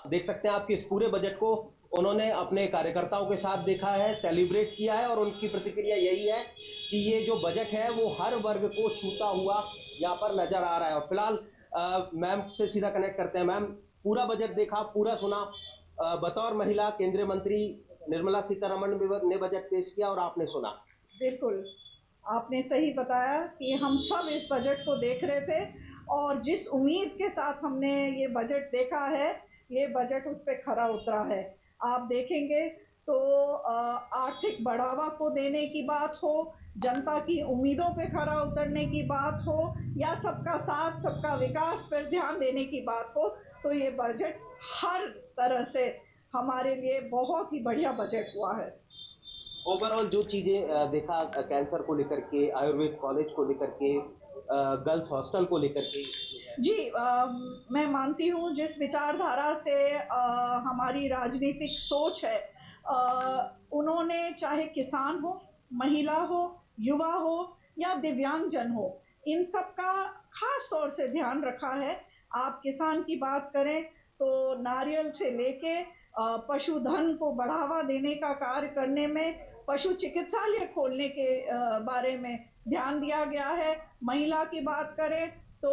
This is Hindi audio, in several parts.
देख सकते हैं आपके इस पूरे बजट को उन्होंने अपने कार्यकर्ताओं के साथ देखा है, सेलिब्रेट किया है और उनकी प्रतिक्रिया यही है कि ये जो बजट है वो हर वर्ग को छूता हुआ यहाँ पर नजर आ रहा है। और फिलहाल मैम से सीधा कनेक्ट करते हैं। मैम, पूरा बजट देखा, पूरा सुना, बतौर महिला केंद्रीय मंत्री निर्मला सीतारमण ने बजट पेश किया और आपने सुना। बिल्कुल, आपने सही बताया कि हम सब इस बजट को देख रहे थे और जिस उम्मीद के साथ हमने ये बजट देखा है, ये बजट उस पे खरा उतरा है। आप देखेंगे तो आर्थिक बढ़ावा को देने की बात हो, जनता की उम्मीदों पे खरा उतरने की बात हो या सबका साथ, सबका विकास पर ध्यान देने की बात हो, तो ये बजट हर तरह से हमारे लिए बहुत ही बढ़िया बजट हुआ है। ओवरऑल जो चीजें देखा, कैंसर को लेकर के, आयुर्वेद कॉलेज को लेकर के, गर्ल्स हॉस्टल को लेकर के। जी, मैं मानती हूँ जिस विचारधारा से हमारी राजनीतिक सोच है, उन्होंने चाहे किसान हो, महिला हो, युवा हो या दिव्यांगजन हो, इन सब का खास तौर से ध्यान रखा है। आप किसान की बात करें तो नारियल से लेके पशुधन को बढ़ावा देने का कार्य करने में, पशु चिकित्सालय खोलने के बारे में ध्यान दिया गया है। महिला की बात करें तो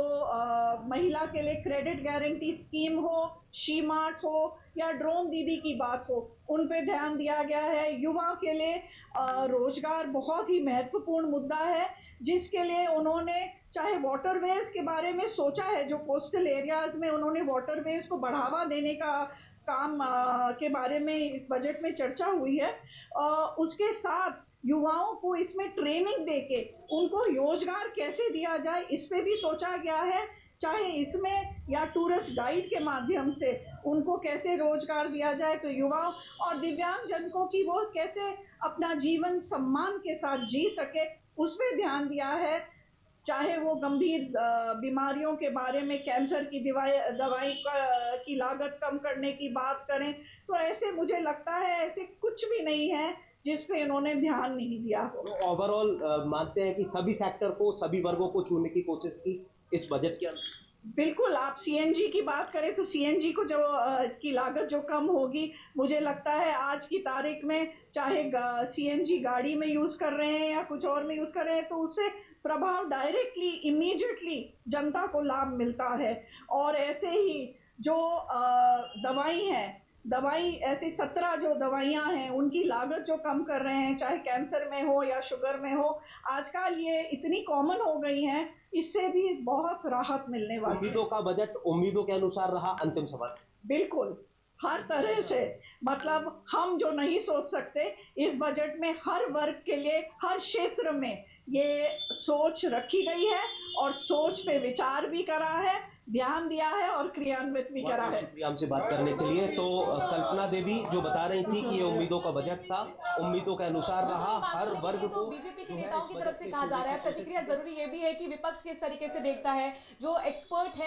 महिला के लिए क्रेडिट गारंटी स्कीम हो, शी मार्ट हो या ड्रोन दीदी की बात हो, उन पे ध्यान दिया गया है। युवा के लिए रोजगार बहुत ही महत्वपूर्ण मुद्दा है, जिसके लिए उन्होंने चाहे वाटरवेज के बारे में सोचा है, जो कोस्टल एरियाज में उन्होंने वाटरवेज को बढ़ावा देने का काम के बारे में इस बजट में चर्चा हुई है। उसके साथ युवाओं को इसमें ट्रेनिंग देके उनको रोजगार कैसे दिया जाए, इस पे भी सोचा गया है। चाहे इसमें या टूरिस्ट गाइड के माध्यम से उनको कैसे रोजगार दिया जाए, तो युवाओं और दिव्यांग जनों की वो कैसे अपना जीवन सम्मान के साथ जी सके, उस पर ध्यान दिया है। चाहे वो गंभीर बीमारियों के बारे में, कैंसर की दवाई की लागत कम करने की बात करें, तो ऐसे मुझे लगता है ऐसे कुछ भी नहीं है जिस पे इन्होंने ध्यान नहीं दिया हो। ओवरऑल मानते हैं कि सभी सेक्टर को, सभी वर्गों को छूने की कोशिश की इस बजट के अंदर। बिल्कुल, आप सीएनजी की बात करें तो सीएनजी को जो की लागत जो कम होगी, मुझे लगता है आज की तारीख में चाहे सीएनजी गाड़ी में यूज कर रहे हैं या कुछ और में यूज कर रहे हैं, तो उससे प्रभाव डायरेक्टली इमीडिएटली जनता को लाभ मिलता है। और ऐसे ही जो दवाई है, दवाई ऐसी 17 जो दवाइयां हैं उनकी लागत जो कम कर रहे हैं, चाहे कैंसर में हो या शुगर में हो, आजकल ये इतनी कॉमन हो गई हैं, इससे भी बहुत राहत मिलने वाली है। उम्मीदों का बजट उम्मीदों के अनुसार रहा, अंतिम सवाल। बिल्कुल, हर तरह से, मतलब हम जो नहीं सोच सकते, इस बजट में हर वर्ग के लिए, हर क्षेत्र में ये सोच रखी गई है और सोच पे विचार भी करा है, ध्यान दिया है और क्रियान्वित भी करा है। शुक्रिया हमसे बात करने के लिए। तो कल्पना देवी जो बता रही थी कि ये उम्मीदों का बजट था, उम्मीदों के अनुसार बिल्कुल, रहा, ये बात हर सुनने के वर्ग लिए तो को बीजेपी के जो है नेताओं इस की तरफ बजट से से कहा जा छूने रहा की है। कोशिश प्रतिक्रिया की गई। जरूरी ये भी है कि विपक्ष किस तरीके से देखता है, जो एक्सपर्ट है